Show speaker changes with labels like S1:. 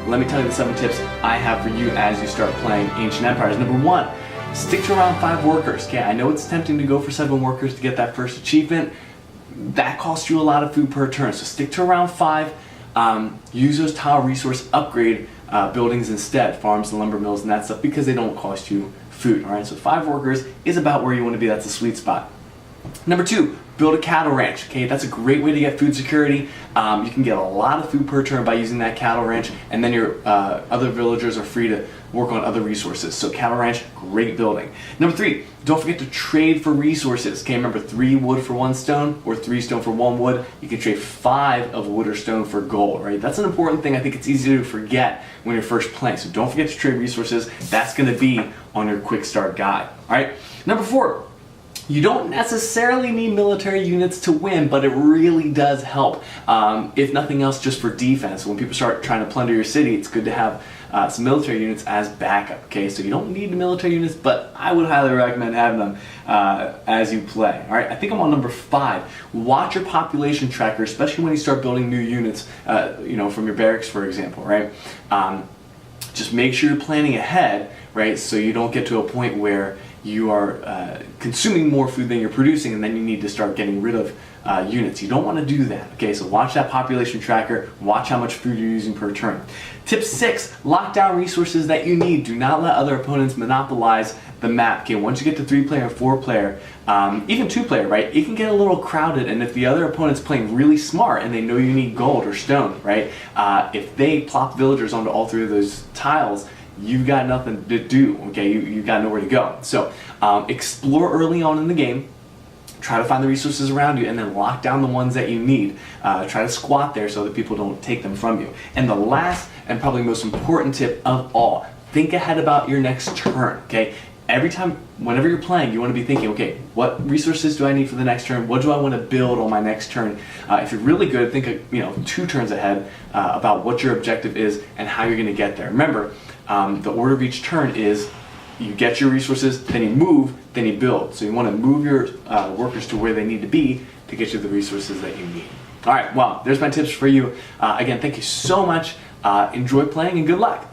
S1: let me tell you the 7 tips I have for you as you start playing Ancient Empires. Number 1, stick to around 5 workers. Okay, I know it's tempting to go for 7 workers to get that first achievement. That costs you a lot of food per turn, so stick to around 5. Use those tile resource upgrade buildings instead, farms and lumber mills and that stuff, because they don't cost you food. All right, so 5 workers is about where you want to be. That's a sweet spot. Number 2, build a cattle ranch. Okay, that's a great way to get food security. You can get a lot of food per turn by using that cattle ranch, and then your other villagers are free to work on other resources. So cattle ranch, great building. Number 3, don't forget to trade for resources. Okay, remember 3 wood for 1 stone, or 3 stone for 1 wood. You can trade 5 of wood or stone for gold, right? That's an important thing. I think it's easy to forget when you're first playing. So don't forget to trade resources. That's going to be on your quick start guide. All right. Number 4, you don't necessarily need military units to win, but it really does help. If nothing else, just for defense. When people start trying to plunder your city, it's good to have some military units as backup. Okay, so you don't need the military units, but I would highly recommend having them as you play. All right, I think I'm on number 5. Watch your population tracker, especially when you start building new units. From your barracks, for example. Right. Just make sure you're planning ahead, right? So you don't get to a point where you are consuming more food than you're producing, and then you need to start getting rid of units. You don't want to do that. Okay, so watch that population tracker, watch how much food you're using per turn. Tip 6, lock down resources that you need. Do not let other opponents monopolize the map. Okay, once you get to 3-player and 4-player, even 2-player, right, it can get a little crowded, and if the other opponent's playing really smart and they know you need gold or stone, right, if they plop villagers onto all 3 of those tiles, you've got nothing to do. Okay, you've got nowhere to go. So explore early on in the game, try to find the resources around you, and then lock down the ones that you need. Try to squat there so that people don't take them from you. And the last and probably most important tip of all, think ahead about your next turn. Okay, every time, whenever you're playing, you want to be thinking, okay, what resources do I need for the next turn? What do I want to build on my next turn? If you're really good, think 2 turns ahead about what your objective is and how you're going to get there. Remember, the order of each turn is you get your resources, then you move, then you build. So you want to move your workers to where they need to be to get you the resources that you need. All right, well, there's my tips for you. Again, thank you so much. Enjoy playing and good luck.